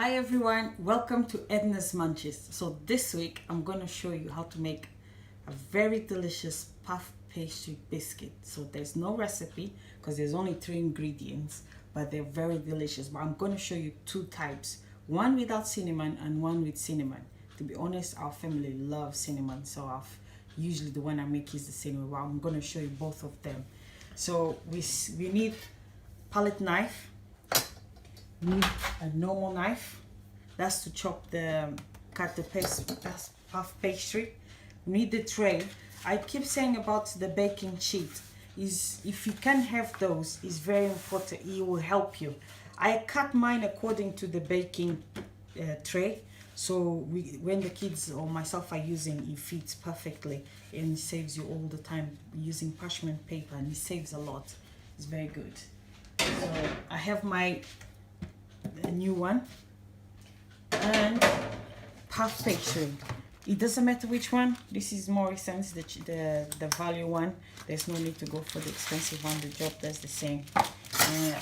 Hi everyone, welcome to Edna's Munches. So this week I'm going to show you how to make a very delicious puff pastry biscuit. So there's no recipe because there's only 3 ingredients, but they're very delicious. But I'm going to show you 2 types, one without cinnamon and one with cinnamon. To be honest, our family loves cinnamon, so usually the one I make is the cinnamon, but I'm going to show you both of them. So we need palette knife. We need a normal knife, that's to cut the puff pastry. We need the tray. I keep saying about the baking sheet, is if you can have those, is very important. It will help you. I cut mine according to the baking tray, so when the kids or myself are using, it fits perfectly and it saves you all the time using parchment paper, and it saves a lot. It's very good. So I have a new one and puff pastry. It doesn't matter which one. This is more expensive, the value one. There's no need to go for the expensive one. The job does the same.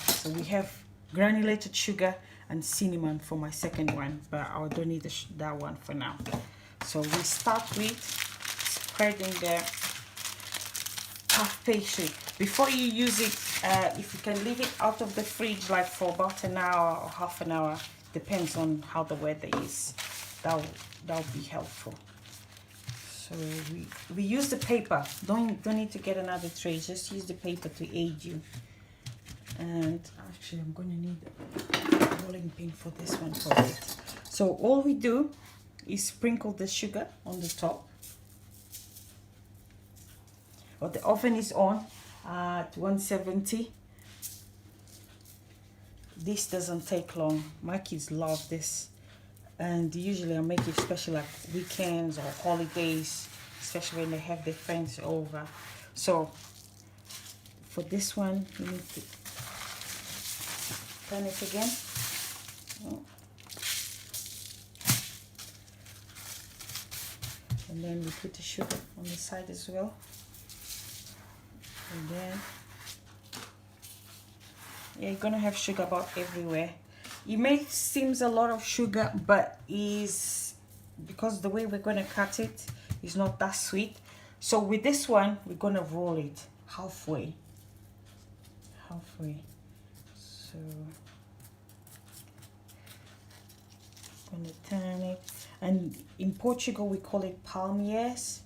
So we have granulated sugar and cinnamon for my second one, but I don't need that one for now. So we start with spreading the puff pastry. Before you use it, if you can leave it out of the fridge like for about an hour or half an hour, depends on how the weather is, that will be helpful. So we use the paper. Don't need to get another tray, just use the paper to aid you. And actually I'm going to need a rolling pin for this one for it. So all we do is sprinkle the sugar on the top. Well, the oven is on at 170. This doesn't take long. My kids love this, and usually I make it special like weekends or holidays, especially when they have their friends over. So for this one, you need to turn it again. And then we put the sugar on the side as well. And then you're gonna have sugar about everywhere. It may seem a lot of sugar, but is because the way we're gonna cut it is not that sweet. So with this one, we're gonna roll it halfway. So I'm gonna turn it, and in Portugal we call it Palmiers.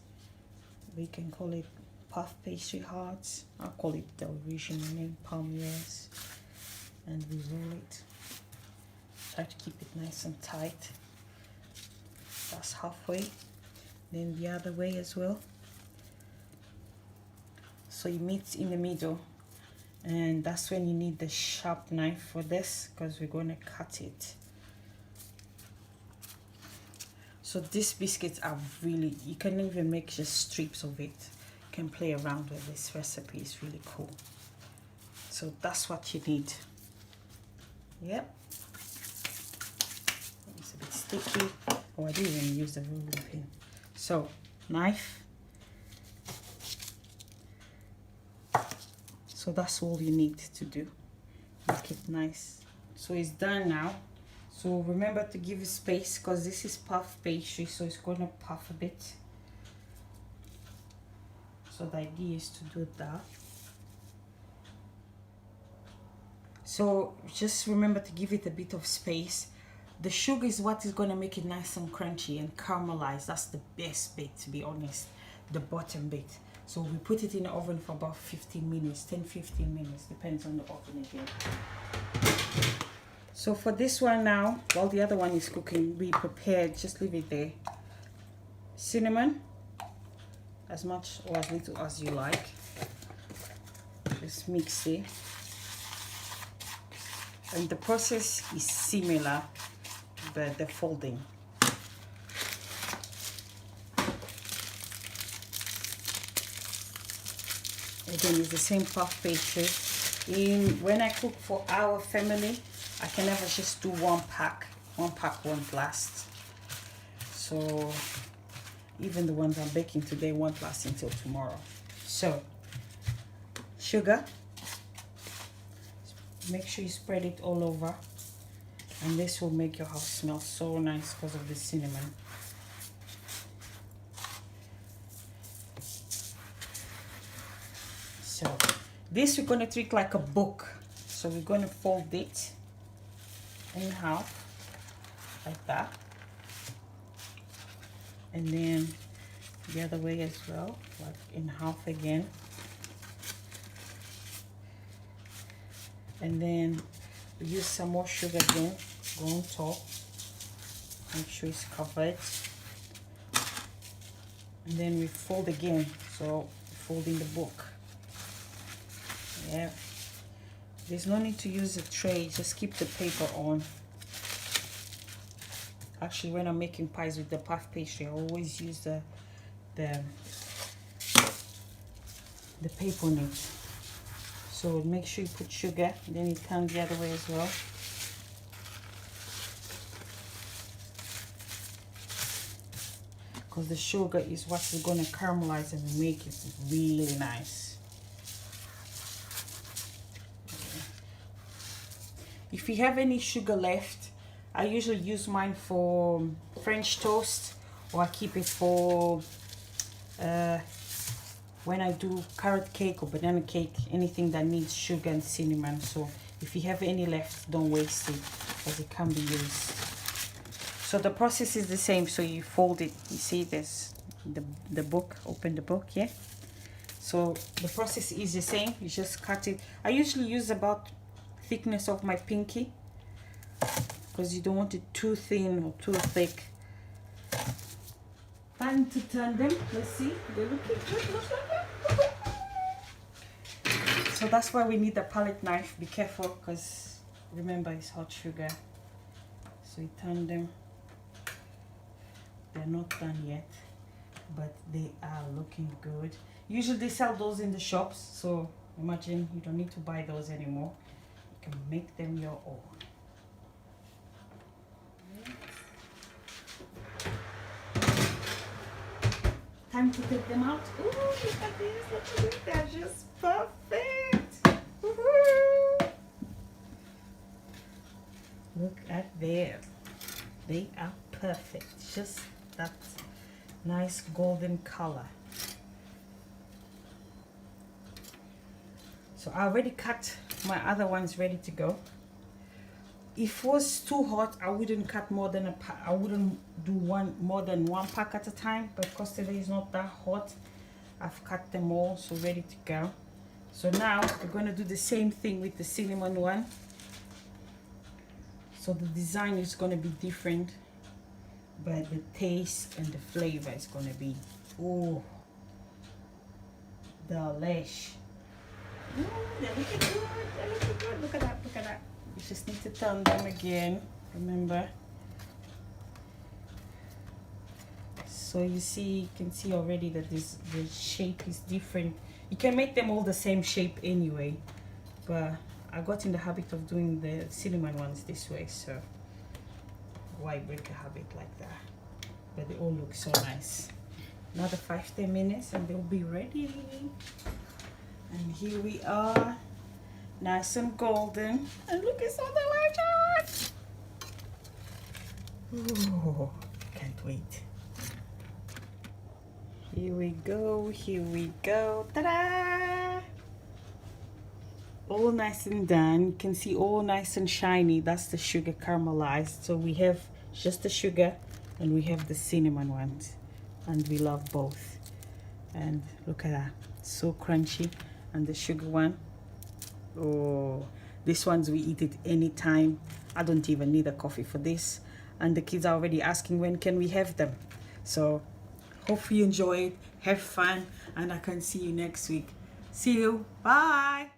We can call it puff pastry hearts. I'll call it the original name, Palmiers. And we roll it. Try to keep it nice and tight. That's halfway. Then the other way as well. So you meet in the middle. And that's when you need the sharp knife for this, because we're going to cut it. So these biscuits are really, you can even make just strips of it. Can play around with this recipe, is really cool. So that's what you need. Yep, it's a bit sticky. Oh, I didn't even use the rolling pin. So knife. So that's all you need to do. Make it nice. So it's done now. So remember to give it space, because this is puff pastry, so it's going to puff a bit. So the idea is to do that. So just remember to give it a bit of space. The sugar is what is going to make it nice and crunchy and caramelized. That's the best bit, to be honest, the bottom bit. So we put it in the oven for about 15 minutes, 10-15 minutes, depends on the oven again. So for this one now, while the other one is cooking, we prepared, just leave it there, cinnamon, as much or as little as you like. Just mix it. And the process is similar, the folding. Again, it's the same puff pastry. When I cook for our family, I can never just do one pack. One pack won't last. So even the ones I'm baking today won't last until tomorrow. So sugar, make sure you spread it all over. And this will make your house smell so nice because of the cinnamon. So this we're going to treat like a book. So we're going to fold it in half like that, and then the other way as well, like in half again, and then use some more sugar again, go on top, make sure it's covered, and then we fold again. So folding the book. Yeah, there's no need to use a tray, just keep the paper on. Actually, when I'm making pies with the puff pastry, I always use the paper on it. So make sure you put sugar, then you turn the other way as well. Because the sugar is what's going to caramelize and make it really nice. If you have any sugar left, I usually use mine for French toast, or I keep it for when I do carrot cake or banana cake, anything that needs sugar and cinnamon. So if you have any left, don't waste it, because it can be used. So the process is the same. So you fold it, you see this, the book, open the book, yeah? So the process is the same, you just cut it. I usually use about thickness of my pinky, because you don't want it too thin or too thick. Time to turn them. Let's see, they're looking good. So that's why we need a palette knife. Be careful, because remember it's hot sugar. So you turn them. They're not done yet, but they are looking good. Usually they sell those in the shops, so imagine you don't need to buy those anymore. You can make them your own. Time to take them out. Ooh, look at these, look at these, they're just perfect. Woohoo! Look at them, they are perfect. Just that nice golden color. So I already cut my other ones, ready to go. If it was too hot, I wouldn't cut more than a pack. I wouldn't do more than one pack at a time, but because today is not that hot, I've cut them all, so ready to go. So now we're going to do the same thing with the cinnamon one. So the design is going to be different, but the taste and the flavor is going to be, oh, delish. Ooh, they're looking good, they're looking good. Look at that, look at that. You just need to turn them again, remember. So you see, you can see already that the shape is different. You can make them all the same shape anyway, but I got in the habit of doing the cinnamon ones this way, so why break a habit like that? But they all look so nice. Another 5-10 minutes and they'll be ready. And here we are, nice and golden, and look, it's so delicious. Ooh, can't wait. Here we go, here we go, ta-da! All nice and done. You can see all nice and shiny. That's the sugar caramelized. So we have just the sugar and we have the cinnamon ones, and we love both. And look at that, so crunchy. And the sugar one, oh, this ones we eat it anytime. I don't even need a coffee for this, and the kids are already asking when can we have them. So hope you enjoy it, have fun, and I can see you next week. See you, bye.